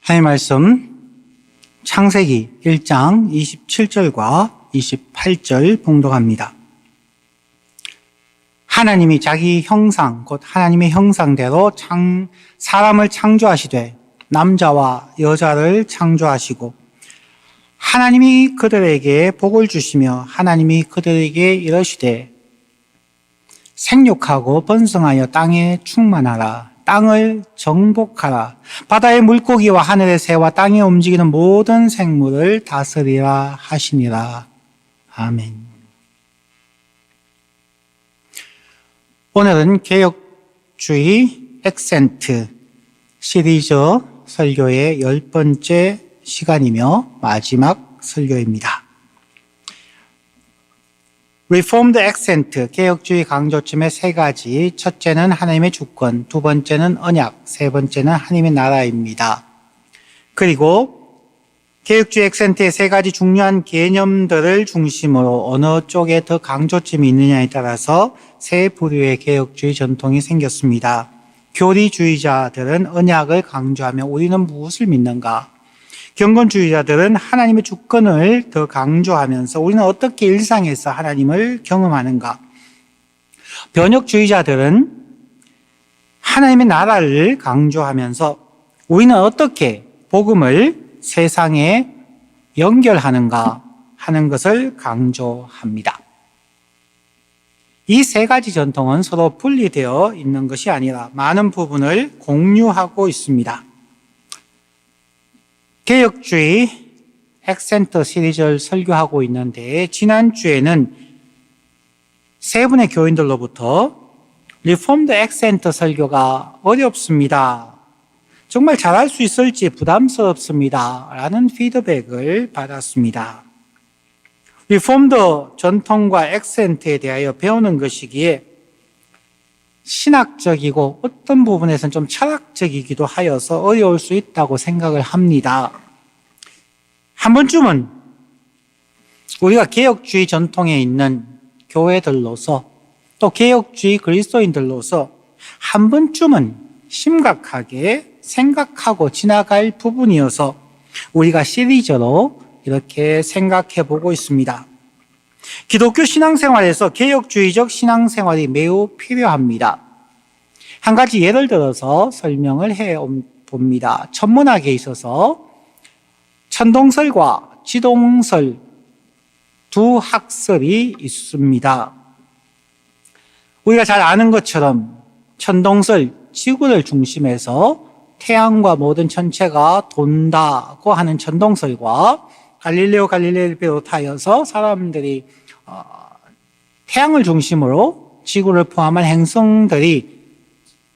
하나님 말씀 창세기 1장 27절과 28절 봉독합니다. 하나님이 자기 형상 곧 하나님의 형상대로 사람을 창조하시되 남자와 여자를 창조하시고 하나님이 그들에게 복을 주시며 하나님이 그들에게 이르시되 생육하고 번성하여 땅에 충만하라. 땅을 정복하라. 바다의 물고기와 하늘의 새와 땅에 움직이는 모든 생물을 다스리라 하시니라. 아멘. 오늘은 개혁주의 액센트 시리즈 설교의 10번째 시간이며 마지막 설교입니다. Reformed Accent, 개혁주의 강조점의 세 가지. 첫째는 하나님의 주권, 두 번째는 언약, 세 번째는 하나님의 나라입니다. 그리고 개혁주의 액센트의 세 가지 중요한 개념들을 중심으로 어느 쪽에 더 강조점이 있느냐에 따라서 세 부류의 개혁주의 전통이 생겼습니다. 교리주의자들은 언약을 강조하며 우리는 무엇을 믿는가? 경건주의자들은 하나님의 주권을 더 강조하면서 우리는 어떻게 일상에서 하나님을 경험하는가? 변혁주의자들은 하나님의 나라를 강조하면서 우리는 어떻게 복음을 세상에 연결하는가 하는 것을 강조합니다. 이 세 가지 전통은 서로 분리되어 있는 것이 아니라 많은 부분을 공유하고 있습니다. 개혁주의 액센트 시리즈를 설교하고 있는데 지난주에는 세 분의 교인들로부터 리폼드 액센트 설교가 어렵습니다. 정말 잘할 수 있을지 부담스럽습니다. 라는 피드백을 받았습니다. 리폼드 전통과 액센트에 대하여 배우는 것이기에 신학적이고 어떤 부분에서는 좀 철학적이기도 하여서 어려울 수 있다고 생각을 합니다. 한 번쯤은 우리가 개혁주의 전통에 있는 교회들로서 또 개혁주의 그리스도인들로서 한 번쯤은 심각하게 생각하고 지나갈 부분이어서 우리가 시리즈로 이렇게 생각해 보고 있습니다. 기독교 신앙생활에서 개혁주의적 신앙생활이 매우 필요합니다. 한 가지 예를 들어서 설명을 해 봅니다. 천문학에 있어서 천동설과 지동설 두 학설이 있습니다. 우리가 잘 아는 것처럼 천동설, 지구를 중심해서 태양과 모든 천체가 돈다고 하는 천동설과 갈릴레오 갈릴레이를 비롯하여서 사람들이 태양을 중심으로 지구를 포함한 행성들이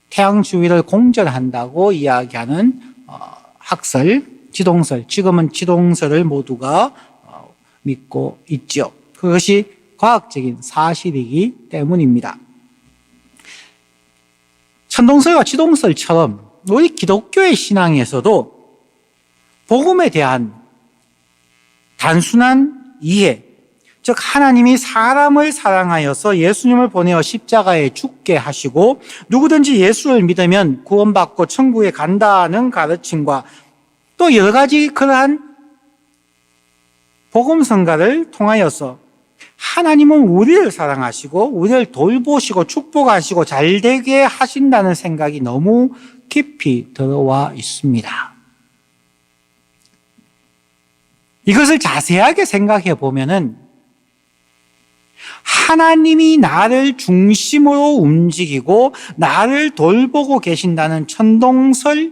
태양 주위를 공전한다고 이야기하는 학설, 지동설, 지금은 지동설을 모두가 믿고 있죠. 그것이 과학적인 사실이기 때문입니다. 천동설과 지동설처럼 우리 기독교의 신앙에서도 복음에 대한 단순한 이해, 즉 하나님이 사람을 사랑하여서 예수님을 보내어 십자가에 죽게 하시고 누구든지 예수를 믿으면 구원받고 천국에 간다는 가르침과 또 여러 가지 그러한 복음성가를 통하여서 하나님은 우리를 사랑하시고 우리를 돌보시고 축복하시고 잘되게 하신다는 생각이 너무 깊이 들어와 있습니다. 이것을 자세하게 생각해 보면은 하나님이 나를 중심으로 움직이고 나를 돌보고 계신다는 천동설적인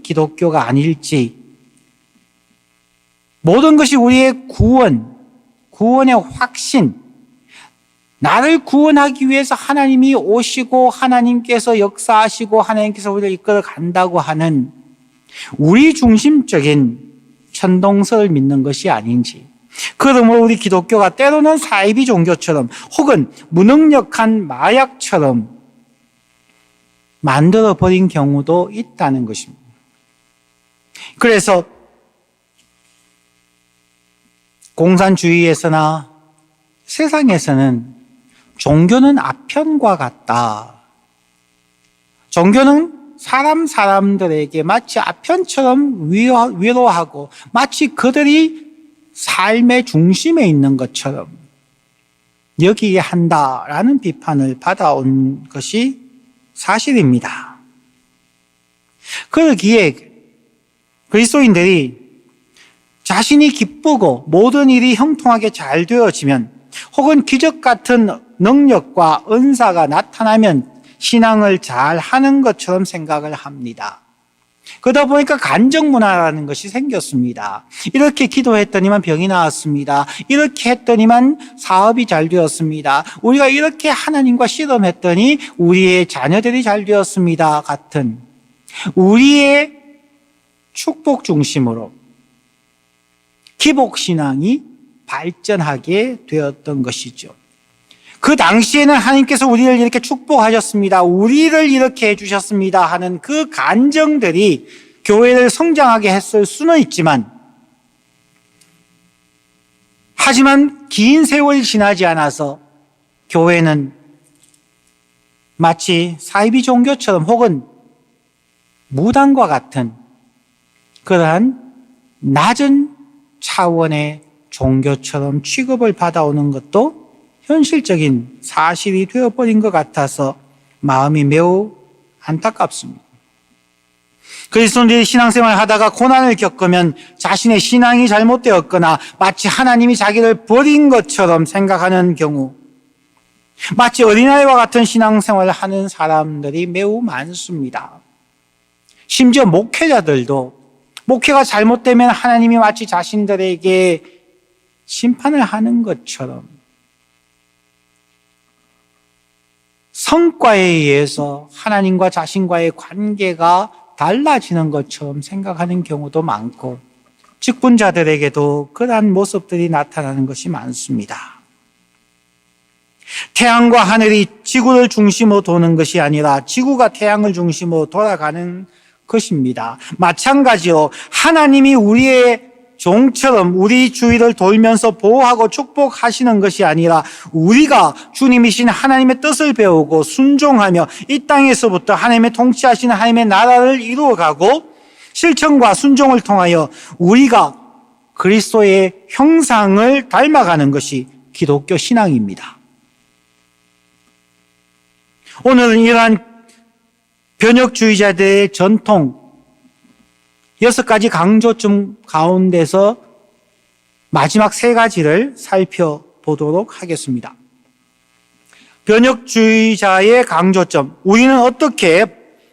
기독교가 아닐지, 모든 것이 우리의 구원의 확신, 나를 구원하기 위해서 하나님이 오시고 하나님께서 역사하시고 하나님께서 우리를 이끌어 간다고 하는 우리 중심적인 천동설을 믿는 것이 아닌지, 그러므로 우리 기독교가 때로는 사이비 종교처럼 혹은 무능력한 마약처럼 만들어버린 경우도 있다는 것입니다. 그래서 공산주의에서나 세상에서는 종교는 아편과 같다. 종교는 사람들에게 마치 아편처럼 위로하고 마치 그들이 삶의 중심에 있는 것처럼 여기게 한다라는 비판을 받아온 것이 사실입니다. 그러기에 그리스도인들이 자신이 기쁘고 모든 일이 형통하게 잘 되어지면 혹은 기적 같은 능력과 은사가 나타나면 신앙을 잘 하는 것처럼 생각을 합니다. 그러다 보니까 간증문화라는 것이 생겼습니다. 이렇게 기도했더니만 병이 나았습니다. 이렇게 했더니만 사업이 잘 되었습니다. 우리가 이렇게 하나님과 씨름했더니 우리의 자녀들이 잘 되었습니다. 같은 우리의 축복 중심으로 기복신앙이 발전하게 되었던 것이죠. 그 당시에는 하나님께서 우리를 이렇게 축복하셨습니다. 우리를 이렇게 해주셨습니다. 하는 그 간증들이 교회를 성장하게 했을 수는 있지만, 하지만 긴 세월이 지나지 않아서 교회는 마치 사이비 종교처럼 혹은 무당과 같은 그러한 낮은 차원의 종교처럼 취급을 받아오는 것도 현실적인 사실이 되어버린 것 같아서 마음이 매우 안타깝습니다. 그리스도인들이 신앙생활을 하다가 고난을 겪으면 자신의 신앙이 잘못되었거나 마치 하나님이 자기를 버린 것처럼 생각하는 경우, 마치 어린아이와 같은 신앙생활을 하는 사람들이 매우 많습니다. 심지어 목회자들도 목회가 잘못되면 하나님이 마치 자신들에게 심판을 하는 것처럼 성과에 의해서 하나님과 자신과의 관계가 달라지는 것처럼 생각하는 경우도 많고, 직분자들에게도 그러한 모습들이 나타나는 것이 많습니다. 태양과 하늘이 지구를 중심으로 도는 것이 아니라 지구가 태양을 중심으로 돌아가는 것입니다. 마찬가지로 하나님이 우리의 종처럼 우리 주위를 돌면서 보호하고 축복하시는 것이 아니라 우리가 주님이신 하나님의 뜻을 배우고 순종하며 이 땅에서부터 하나님의 통치하시는 하나님의 나라를 이루어가고 실천과 순종을 통하여 우리가 그리스도의 형상을 닮아가는 것이 기독교 신앙입니다. 오늘은 이러한 변혁주의자들의 전통 6가지 강조점 가운데서 마지막 3가지를 살펴보도록 하겠습니다. 변혁주의자의 강조점, 우리는 어떻게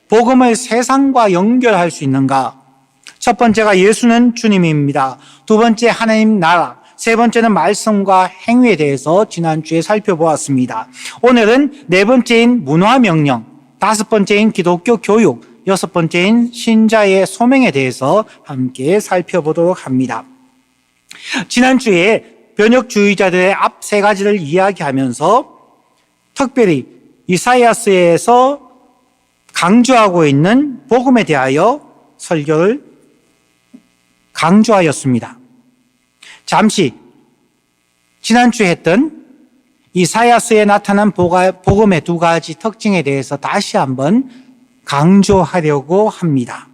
복음을 세상과 연결할 수 있는가? 첫 번째가 예수는 주님입니다. 두 번째 하나님 나라, 세 번째는 말씀과 행위에 대해서 지난주에 살펴보았습니다. 오늘은 4번째인 문화명령, 5번째인 기독교 교육, 6번째인 신자의 소명에 대해서 함께 살펴보도록 합니다. 지난주에 변혁주의자들의 앞 3가지를 이야기하면서 특별히 이사야서에서 강조하고 있는 복음에 대하여 설교를 강조하였습니다. 잠시 지난주에 했던 이사야서에 나타난 복음의 2가지 특징에 대해서 다시 한번 강조하려고 합니다.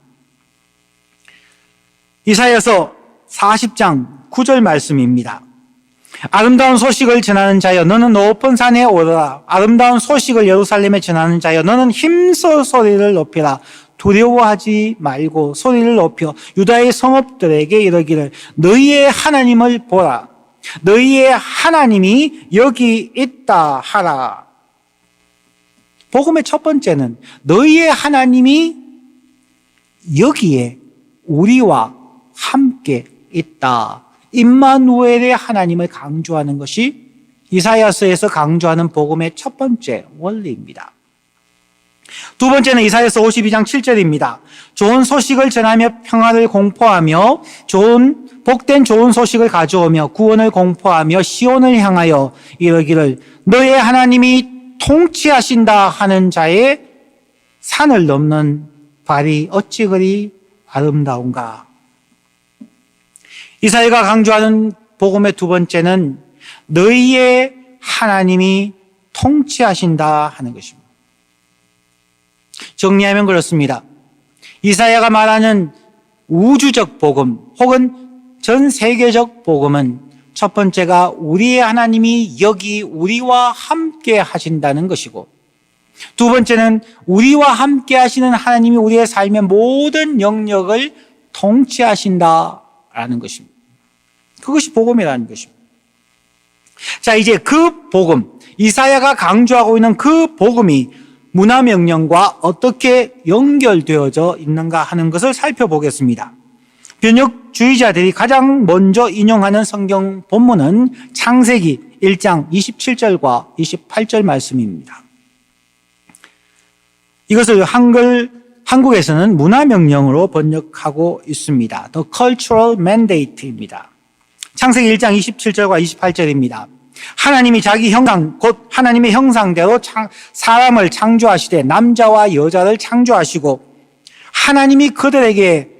이사야서 40장 9절 말씀입니다. 아름다운 소식을 전하는 자여 너는 높은 산에 오르라. 아름다운 소식을 예루살렘에 전하는 자여 너는 힘써 소리를 높이라. 두려워하지 말고 소리를 높여 유다의 성읍들에게 이르기를 너희의 하나님을 보라. 너희의 하나님이 여기 있다 하라. 복음의 첫 번째는 너희의 하나님이 여기에 우리와 함께 있다. 임마누엘의 하나님을 강조하는 것이 이사야서에서 강조하는 복음의 첫 번째 원리입니다. 두 번째는 이사야서 52장 7절입니다. 좋은 소식을 전하며 평화를 공포하며 복된 좋은 소식을 가져오며 구원을 공포하며 시온을 향하여 이르기를 너의 하나님이 통치하신다 하는 자의 산을 넘는 발이 어찌 그리 아름다운가. 이사야가 강조하는 복음의 두 번째는 너희의 하나님이 통치하신다 하는 것입니다. 정리하면 그렇습니다. 이사야가 말하는 우주적 복음 혹은 전 세계적 복음은 첫 번째가 우리의 하나님이 여기 우리와 함께 하신다는 것이고, 두 번째는 우리와 함께 하시는 하나님이 우리의 삶의 모든 영역을 통치하신다라는 것입니다. 그것이 복음이라는 것입니다. 자, 이제 그 복음, 이사야가 강조하고 있는 그 복음이 문화명령과 어떻게 연결되어져 있는가 하는 것을 살펴보겠습니다. 변혁주의자들이 가장 먼저 인용하는 성경 본문은 창세기 1장 27절과 28절 말씀입니다. 이것을 한국에서는 문화명령으로 번역하고 있습니다. The Cultural Mandate입니다. 창세기 1장 27절과 28절입니다. 하나님이 자기 형상, 곧 하나님의 형상대로 사람을 창조하시되 남자와 여자를 창조하시고, 하나님이 그들에게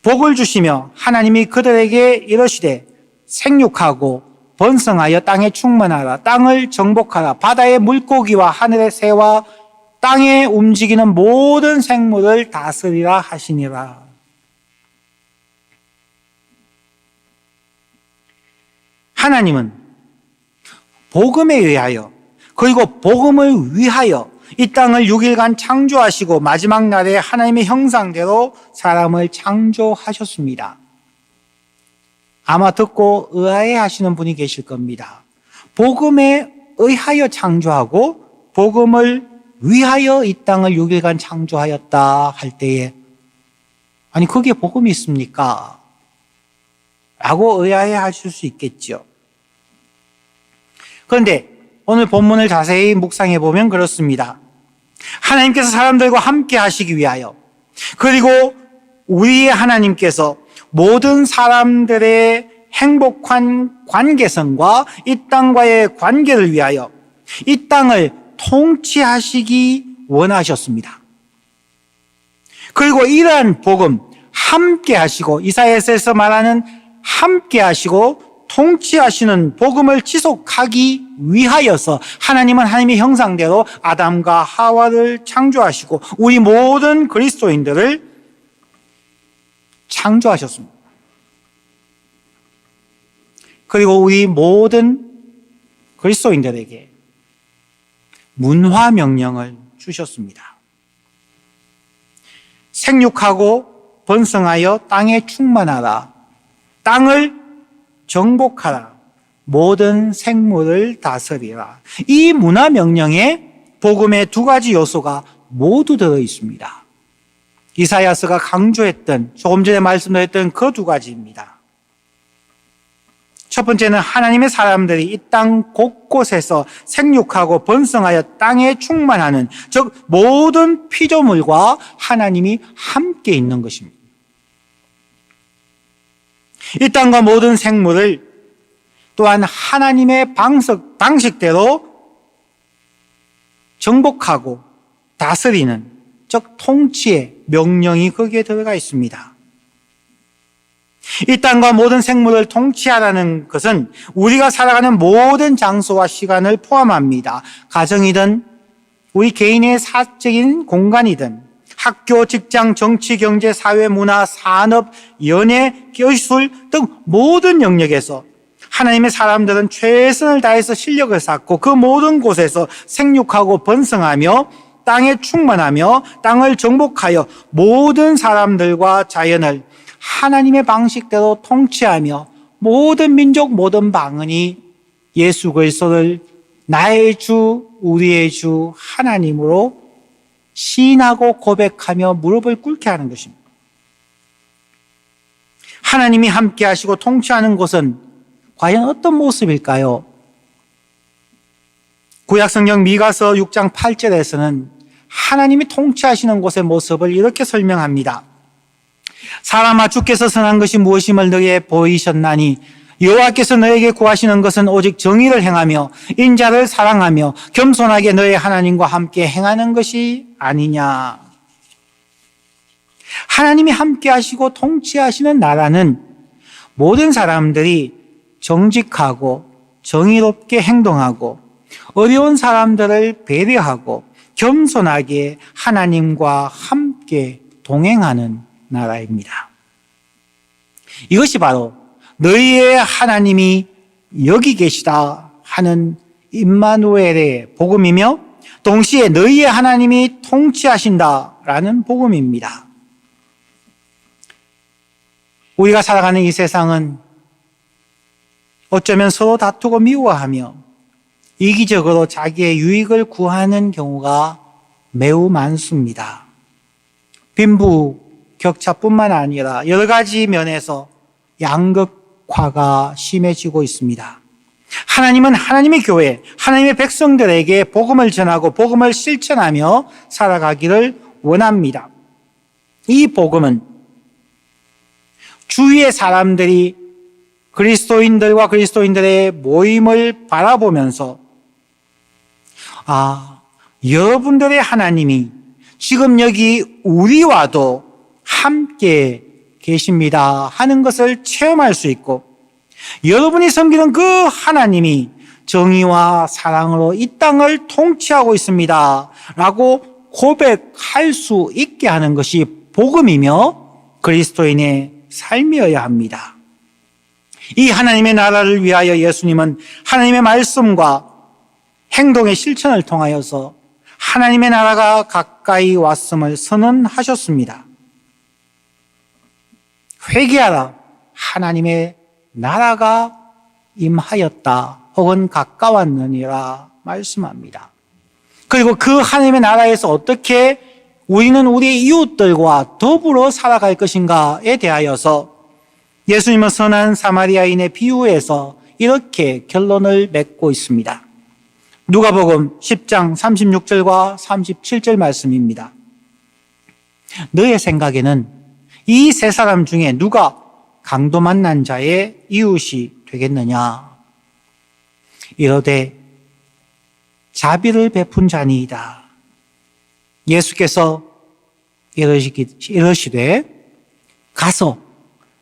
복을 주시며 하나님이 그들에게 이르시되 생육하고 번성하여 땅에 충만하라, 땅을 정복하라, 바다의 물고기와 하늘의 새와 땅에 움직이는 모든 생물을 다스리라 하시니라. 하나님은 복음에 의하여, 그리고 복음을 위하여 이 땅을 6일간 창조하시고 마지막 날에 하나님의 형상대로 사람을 창조하셨습니다. 아마 듣고 의아해 하시는 분이 계실 겁니다. 복음에 의하여 창조하고 복음을 위하여 이 땅을 6일간 창조하였다 할 때에, 아니 그게 복음이 있습니까? 라고 의아해 하실 수 있겠죠. 그런데 오늘 본문을 자세히 묵상해 보면 그렇습니다. 하나님께서 사람들과 함께 하시기 위하여, 그리고 우리의 하나님께서 모든 사람들의 행복한 관계성과 이 땅과의 관계를 위하여 이 땅을 통치하시기 원하셨습니다. 그리고 이러한 복음, 함께 하시고, 이사야서에서 말하는 함께 하시고 통치하시는 복음을 지속하기 위하여서 하나님은 하나님의 형상대로 아담과 하와를 창조하시고 우리 모든 그리스도인들을 창조하셨습니다. 그리고 우리 모든 그리스도인들에게 문화 명령을 주셨습니다. 생육하고 번성하여 땅에 충만하라, 땅을 정복하라, 모든 생물을 다스리라. 이 문화 명령에 복음의 두 가지 요소가 모두 들어 있습니다. 이사야서가 강조했던, 조금 전에 말씀드렸던 그 두 가지입니다. 첫 번째는 하나님의 사람들이 이 땅 곳곳에서 생육하고 번성하여 땅에 충만하는, 즉 모든 피조물과 하나님이 함께 있는 것입니다. 이 땅과 모든 생물을 또한 하나님의 방식대로 정복하고 다스리는, 즉 통치의 명령이 거기에 들어가 있습니다. 이 땅과 모든 생물을 통치하라는 것은 우리가 살아가는 모든 장소와 시간을 포함합니다. 가정이든 우리 개인의 사적인 공간이든 학교, 직장, 정치, 경제, 사회, 문화, 산업, 연예, 기술 등 모든 영역에서 하나님의 사람들은 최선을 다해서 실력을 쌓고 그 모든 곳에서 생육하고 번성하며 땅에 충만하며 땅을 정복하여 모든 사람들과 자연을 하나님의 방식대로 통치하며 모든 민족, 모든 방언이 예수 그리스도를 나의 주, 우리의 주 하나님으로 시인하고 고백하며 무릎을 꿇게 하는 것입니다. 하나님이 함께 하시고 통치하는 것은 과연 어떤 모습일까요? 구약성경 미가서 6장 8절에서는 하나님이 통치하시는 곳의 모습을 이렇게 설명합니다. 사람아, 주께서 선한 것이 무엇임을 너희에 보이셨나니 여호와께서 너에게 구하시는 것은 오직 정의를 행하며 인자를 사랑하며 겸손하게 너의 하나님과 함께 행하는 것이 아니냐. 하나님이 함께 하시고 통치하시는 나라는 모든 사람들이 정직하고 정의롭게 행동하고 어려운 사람들을 배려하고 겸손하게 하나님과 함께 동행하는 나라입니다. 이것이 바로 너희의 하나님이 여기 계시다 하는 임마누엘의 복음이며 동시에 너희의 하나님이 통치하신다라는 복음입니다. 우리가 살아가는 이 세상은 어쩌면 서로 다투고 미워하며 이기적으로 자기의 유익을 구하는 경우가 매우 많습니다. 빈부격차뿐만 아니라 여러 가지 면에서 양극화가 심해지고 있습니다. 하나님은 하나님의 교회, 하나님의 백성들에게 복음을 전하고 복음을 실천하며 살아가기를 원합니다. 이 복음은 주위의 사람들이 그리스도인들과 그리스도인들의 모임을 바라보면서 여러분들의 하나님이 지금 여기 우리와도 함께 계십니다 하는 것을 체험할 수 있고 여러분이 섬기는 그 하나님이 정의와 사랑으로 이 땅을 통치하고 있습니다 라고 고백할 수 있게 하는 것이 복음이며 그리스도인의 삶이어야 합니다. 이 하나님의 나라를 위하여 예수님은 하나님의 말씀과 행동의 실천을 통하여서 하나님의 나라가 가까이 왔음을 선언하셨습니다. 회개하라, 하나님의 나라가 임하였다 혹은 가까웠느니라 말씀합니다. 그리고 그 하나님의 나라에서 어떻게 우리는 우리의 이웃들과 더불어 살아갈 것인가에 대하여서 예수님은 선한 사마리아인의 비유에서 이렇게 결론을 맺고 있습니다. 누가복음 10장 36절과 37절 말씀입니다. 너의 생각에는 이 세 사람 중에 누가 강도 만난 자의 이웃이 되겠느냐? 이러되 자비를 베푼 자니이다. 예수께서 이러시되 가서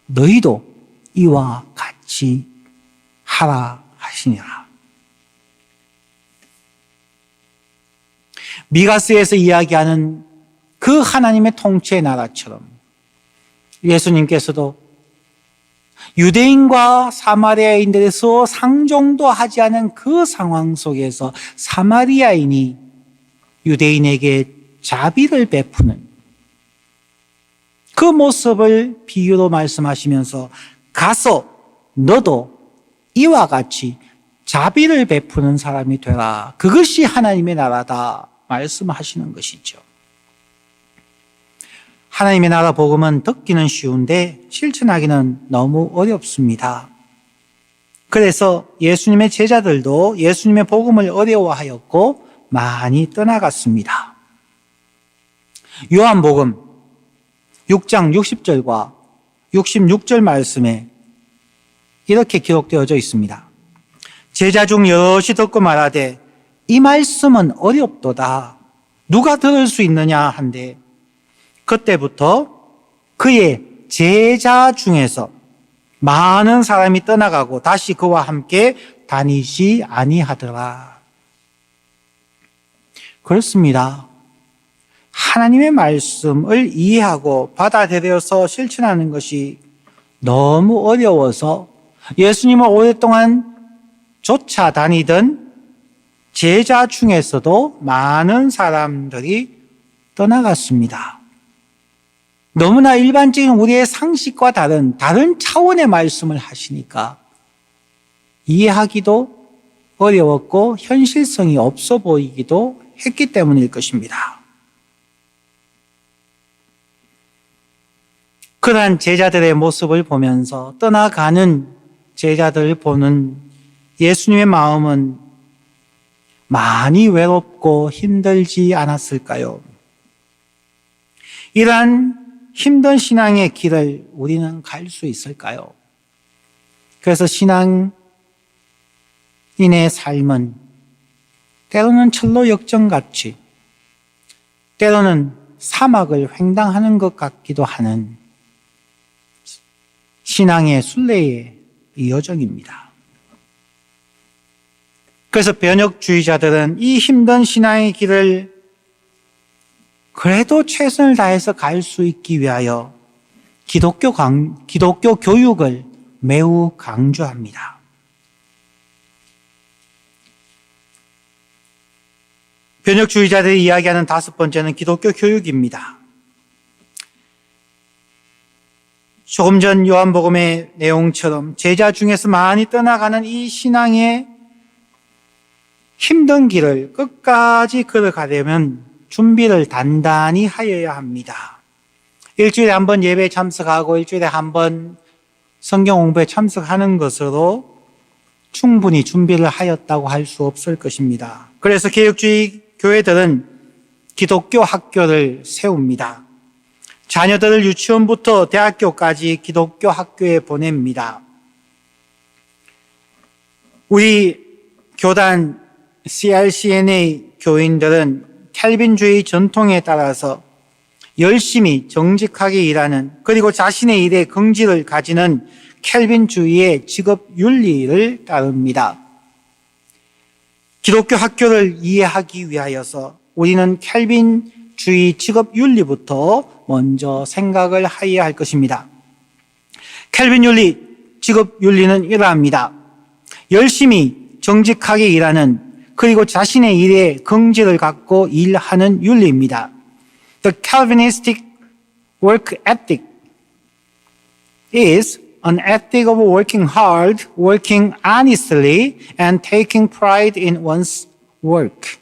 너희도 이와 같이 하라 하시니라. 미가스에서 이야기하는 그 하나님의 통치의 나라처럼 예수님께서도 유대인과 사마리아인들에서 상종도 하지 않은 그 상황 속에서 사마리아인이 유대인에게 자비를 베푸는 그 모습을 비유로 말씀하시면서 가서 너도 이와 같이 자비를 베푸는 사람이 되라. 그것이 하나님의 나라다 말씀하시는 것이죠. 하나님의 나라 복음은 듣기는 쉬운데 실천하기는 너무 어렵습니다. 그래서 예수님의 제자들도 예수님의 복음을 어려워하였고 많이 떠나갔습니다. 요한복음 6장 60절과 66절 말씀에 이렇게 기록되어져 있습니다. 제자 중 여럿이 듣고 말하되 이 말씀은 어렵도다. 누가 들을 수 있느냐 한데 그때부터 그의 제자 중에서 많은 사람이 떠나가고 다시 그와 함께 다니지 아니하더라. 그렇습니다. 하나님의 말씀을 이해하고 받아들여서 실천하는 것이 너무 어려워서 예수님을 오랫동안 쫓아다니던 제자 중에서도 많은 사람들이 떠나갔습니다. 너무나 일반적인 우리의 상식과 다른 차원의 말씀을 하시니까 이해하기도 어려웠고 현실성이 없어 보이기도 했기 때문일 것입니다. 그러한 제자들의 모습을 보면서 떠나가는 제자들을 보는 예수님의 마음은 많이 외롭고 힘들지 않았을까요? 이러한 힘든 신앙의 길을 우리는 갈 수 있을까요? 그래서 신앙인의 삶은 때로는 철로 역정같이 때로는 사막을 횡단하는 것 같기도 하는 신앙의 순례의 여정입니다. 그래서 변혁주의자들은 이 힘든 신앙의 길을 그래도 최선을 다해서 갈 수 있기 위하여 기독교 교육을 매우 강조합니다. 변혁주의자들이 이야기하는 다섯 번째는 기독교 교육입니다. 조금 전 요한복음의 내용처럼 제자 중에서 많이 떠나가는 이 신앙의 힘든 길을 끝까지 걸어가려면 준비를 단단히 하여야 합니다. 일주일에 한 번 예배에 참석하고 일주일에 한 번 성경 공부에 참석하는 것으로 충분히 준비를 하였다고 할 수 없을 것입니다. 그래서 개혁주의 교회들은 기독교 학교를 세웁니다. 자녀들을 유치원부터 대학교까지 기독교 학교에 보냅니다. 우리 교단 CRCNA 교인들은 캘빈주의 전통에 따라서 열심히 정직하게 일하는, 그리고 자신의 일에 긍지를 가지는 캘빈주의의 직업 윤리를 따릅니다. 기독교 학교를 이해하기 위하여서 우리는 캘빈주의 직업 윤리부터 먼저 생각을 해야 할 것입니다. 캘빈 윤리, 직업 윤리는 이러합니다. 열심히 정직하게 일하는, 그리고 자신의 일에 긍지를 갖고 일하는 윤리입니다. The Calvinistic work ethic is an ethic of working hard, working honestly, and taking pride in one's work.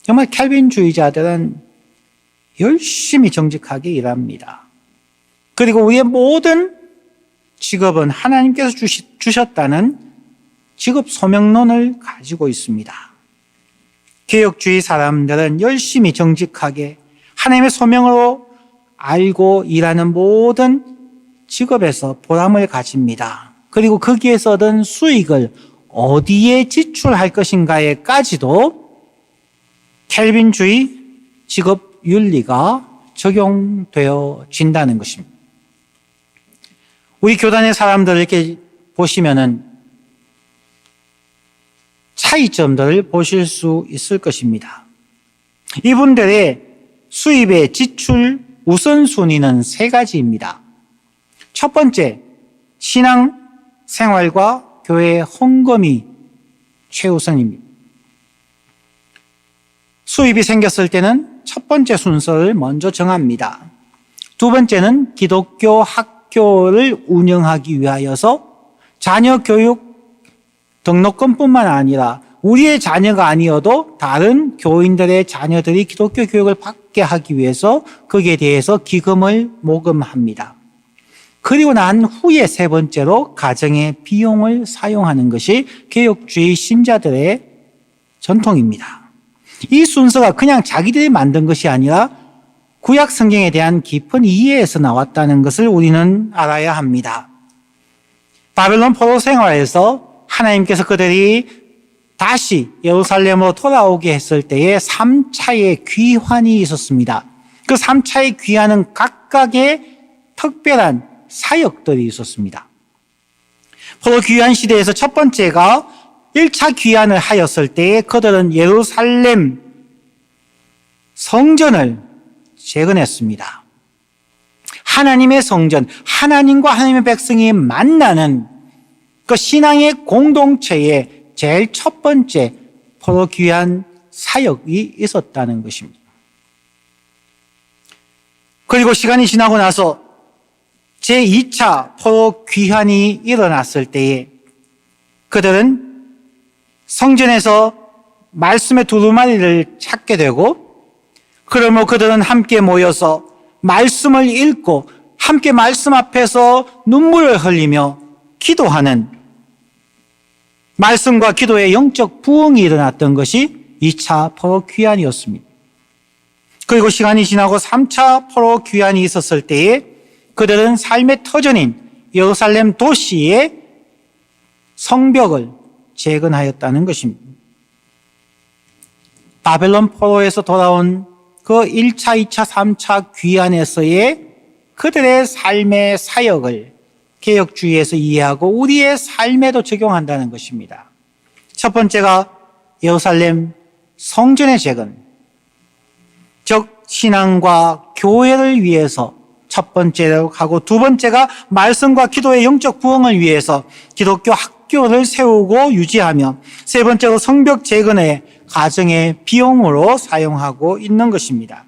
정말 캘빈주의자들은 열심히 정직하게 일합니다. 그리고 우리의 모든 직업은 하나님께서 주셨다는 직업 소명론을 가지고 있습니다. 개혁주의 사람들은 열심히 정직하게 하나님의 소명으로 알고 일하는 모든 직업에서 보람을 가집니다. 그리고 거기에서 얻은 수익을 어디에 지출할 것인가에까지도 캘빈주의 직업 윤리가 적용되어진다는 것입니다. 우리 교단의 사람들을 이렇게 보시면은 차이점들을 보실 수 있을 것입니다. 이분들의 수입의 지출 우선순위는 세 가지입니다. 첫 번째, 신앙 생활과 교회 헌금이 최우선입니다. 수입이 생겼을 때는 첫 번째 순서를 먼저 정합니다. 두 번째는 기독교 학교를 운영하기 위하여서 자녀 교육 등록금뿐만 아니라 우리의 자녀가 아니어도 다른 교인들의 자녀들이 기독교 교육을 받게 하기 위해서 거기에 대해서 기금을 모금합니다. 그리고 난 후에 세 번째로 가정의 비용을 사용하는 것이 개혁주의 신자들의 전통입니다. 이 순서가 그냥 자기들이 만든 것이 아니라 구약 성경에 대한 깊은 이해에서 나왔다는 것을 우리는 알아야 합니다. 바벨론 포로 생활에서 하나님께서 그들이 다시 예루살렘으로 돌아오게 했을 때에 3차의 귀환이 있었습니다. 그 3차의 귀환은 각각의 특별한 사역들이 있었습니다. 포로 귀환 시대에서 첫 번째가 1차 귀환을 하였을 때에 그들은 예루살렘 성전을 재건했습니다. 하나님의 성전, 하나님과 하나님의 백성이 만나는 그 신앙의 공동체에 제일 첫 번째 포로 귀환 사역이 있었다는 것입니다. 그리고 시간이 지나고 나서 제2차 포로 귀환이 일어났을 때에 그들은 성전에서 말씀의 두루마리를 찾게 되고, 그러므로 그들은 함께 모여서 말씀을 읽고 함께 말씀 앞에서 눈물을 흘리며 기도하는, 말씀과 기도의 영적 부흥이 일어났던 것이 2차 포로 귀환이었습니다. 그리고 시간이 지나고 3차 포로 귀환이 있었을 때에 그들은 삶의 터전인 예루살렘 도시의 성벽을 재건하였다는 것입니다. 바벨론 포로에서 돌아온 그 1차, 2차, 3차 귀환에서의 그들의 삶의 사역을 개혁주의에서 이해하고 우리의 삶에도 적용한다는 것입니다. 첫 번째가 예루살렘 성전의 재건, 즉 신앙과 교회를 위해서 첫 번째로 하고, 두 번째가 말씀과 기도의 영적 부흥을 위해서 기독교 학교를 세우고 유지하며, 세 번째로 성벽 재건의 가정의 비용으로 사용하고 있는 것입니다.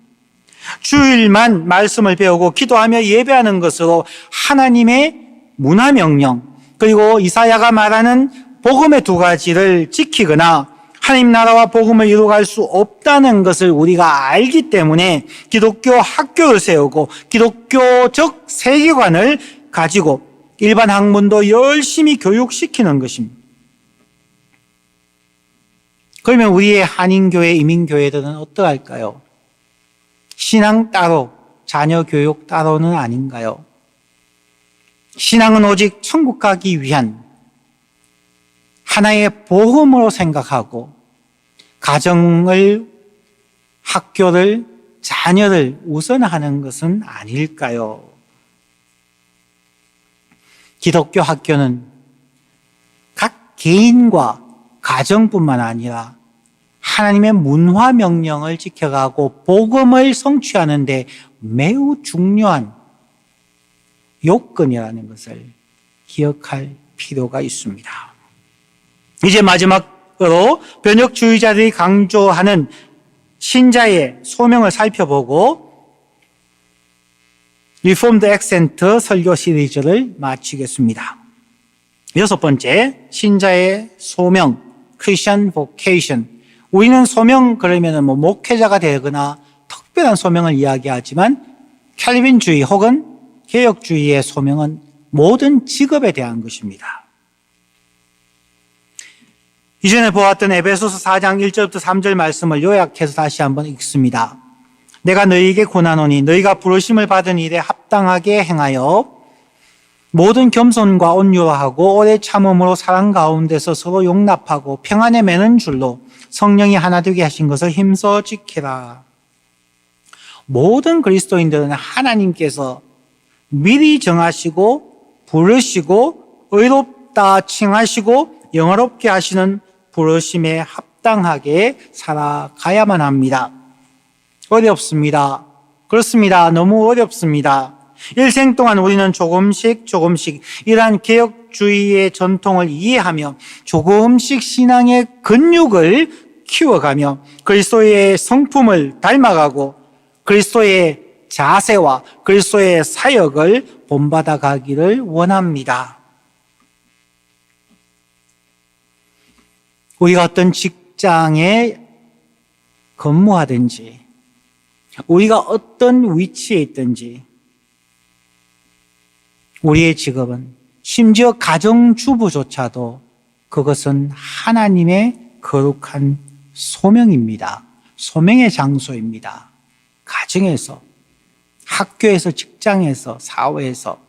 주일만 말씀을 배우고 기도하며 예배하는 것으로 하나님의 문화명령, 그리고 이사야가 말하는 복음의 두 가지를 지키거나 하나님 나라와 복음을 이루어갈 수 없다는 것을 우리가 알기 때문에 기독교 학교를 세우고 기독교적 세계관을 가지고 일반 학문도 열심히 교육시키는 것입니다. 그러면 우리의 한인교회, 이민교회들은 어떠할까요? 신앙 따로, 자녀 교육 따로는 아닌가요? 신앙은 오직 천국 가기 위한 하나의 보험으로 생각하고 가정을, 학교를, 자녀를 우선하는 것은 아닐까요? 기독교 학교는 각 개인과 가정뿐만 아니라 하나님의 문화 명령을 지켜가고 복음을 성취하는 데 매우 중요한 요건이라는 것을 기억할 필요가 있습니다. 이제 마지막으로 변혁주의자들이 강조하는 신자의 소명을 살펴보고 리폼드 액센트 설교 시리즈를 마치겠습니다. 여섯 번째, 신자의 소명, Christian vocation. 우리는 소명 그러면 목회자가 되거나 특별한 소명을 이야기하지만 캘빈주의 혹은 개혁주의의 소명은 모든 직업에 대한 것입니다. 이전에 보았던 에베소서 4장 1절부터 3절 말씀을 요약해서 다시 한번 읽습니다. 내가 너희에게 권하노니 너희가 부르심을 받은 일에 합당하게 행하여 모든 겸손과 온유로 하고 오래 참음으로 사랑 가운데서 서로 용납하고 평안에 매는 줄로 성령이 하나 되게 하신 것을 힘써 지키라. 모든 그리스도인들은 하나님께서 미리 정하시고 부르시고 의롭다 칭하시고 영화롭게 하시는 부르심에 합당하게 살아가야만 합니다. 어렵습니다. 그렇습니다. 너무 어렵습니다. 일생 동안 우리는 조금씩 이러한 개혁주의의 전통을 이해하며 조금씩 신앙의 근육을 키워가며 그리스도의 성품을 닮아가고 그리스도의 자세와 그리스도의 사역을 본받아 가기를 원합니다. 우리가 어떤 직장에 근무하든지 우리가 어떤 위치에 있든지 우리의 직업은 심지어 가정주부조차도 그것은 하나님의 거룩한 소명입니다. 소명의 장소입니다. 가정에서, 학교에서, 직장에서, 사회에서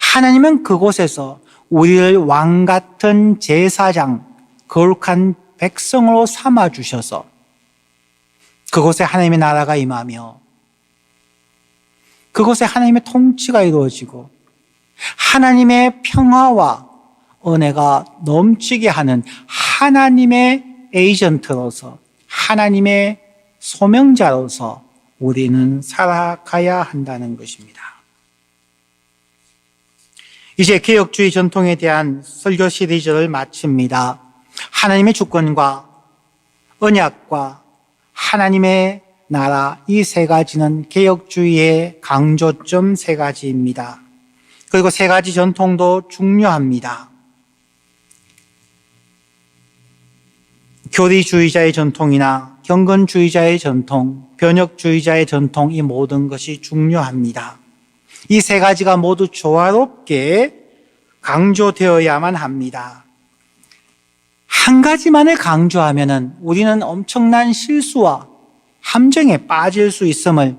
하나님은 그곳에서 우리를 왕같은 제사장, 거룩한 백성으로 삼아주셔서 그곳에 하나님의 나라가 임하며 그곳에 하나님의 통치가 이루어지고 하나님의 평화와 은혜가 넘치게 하는 하나님의 에이전트로서 하나님의 소명자로서 우리는 살아가야 한다는 것입니다. 이제 개혁주의 전통에 대한 설교 시리즈를 마칩니다. 하나님의 주권과 언약과 하나님의 나라, 이 세 가지는 개혁주의의 강조점 세 가지입니다. 그리고 세 가지 전통도 중요합니다. 교리주의자의 전통이나 경건주의자의 전통, 변혁주의자의 전통, 이 모든 것이 중요합니다. 이 세 가지가 모두 조화롭게 강조되어야만 합니다. 한 가지만을 강조하면은 우리는 엄청난 실수와 함정에 빠질 수 있음을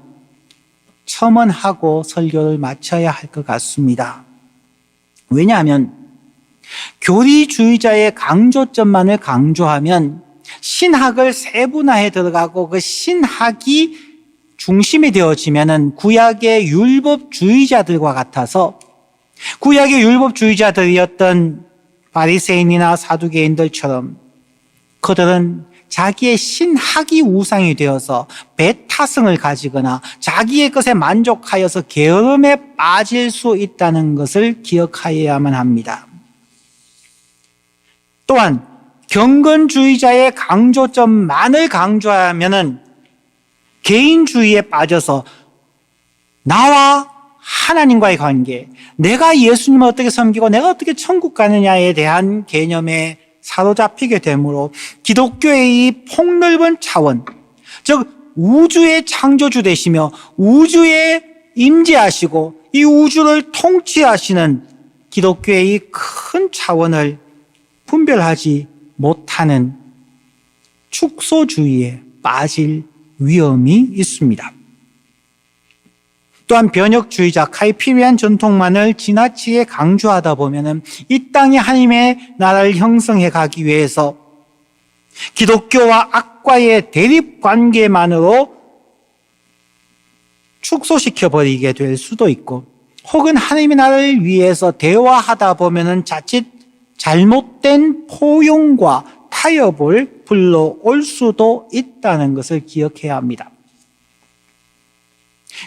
첨언하고 설교를 마쳐야 할 것 같습니다. 왜냐하면 교리주의자의 강조점만을 강조하면 신학을 세분화해 들어가고 그 신학이 중심이 되어지면은 구약의 율법주의자들과 같아서 구약의 율법주의자들이었던 바리새인이나 사두개인들처럼 그들은 자기의 신학이 우상이 되어서 배타성을 가지거나 자기의 것에 만족하여서 게으름에 빠질 수 있다는 것을 기억하여야만 합니다. 또한 경건주의자의 강조점만을 강조하면은 개인주의에 빠져서 나와 하나님과의 관계, 내가 예수님을 어떻게 섬기고 내가 어떻게 천국 가느냐에 대한 개념에 사로잡히게 되므로 기독교의 이 폭넓은 차원, 즉 우주의 창조주 되시며 우주에 임재하시고 이 우주를 통치하시는 기독교의 이 큰 차원을 분별하지 못하는 축소주의에 빠질 위험이 있습니다. 또한 변혁주의자 카이피리안 전통만을 지나치게 강조하다 보면은 이 땅에 하나님의 나라를 형성해 가기 위해서 기독교와 악과의 대립 관계만으로 축소시켜 버리게 될 수도 있고, 혹은 하나님의 나라를 위해서 대화하다 보면은 자칫 잘못된 포용과 타협을 불러올 수도 있다는 것을 기억해야 합니다.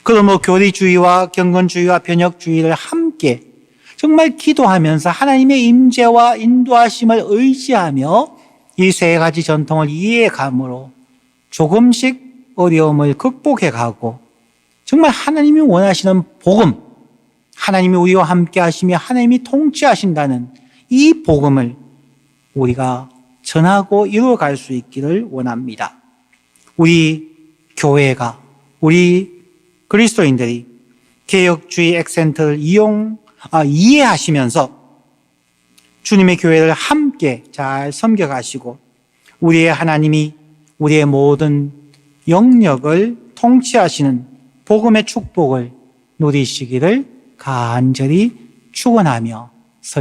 그러므로 교리주의와 경건주의와 변혁주의를 함께 정말 기도하면서 하나님의 임재와 인도하심을 의지하며 이 세 가지 전통을 이해감으로 조금씩 어려움을 극복해 가고 정말 하나님이 원하시는 복음, 하나님이 우리와 함께 하시며 하나님이 통치하신다는 이 복음을 우리가 전하고 이루어갈 수 있기를 원합니다. 우리 교회가, 우리 그리스도인들이 개혁주의 액센트를 이해하시면서 주님의 교회를 함께 잘 섬겨가시고 우리의 하나님이 우리의 모든 영역을 통치하시는 복음의 축복을 누리시기를 간절히 축원하며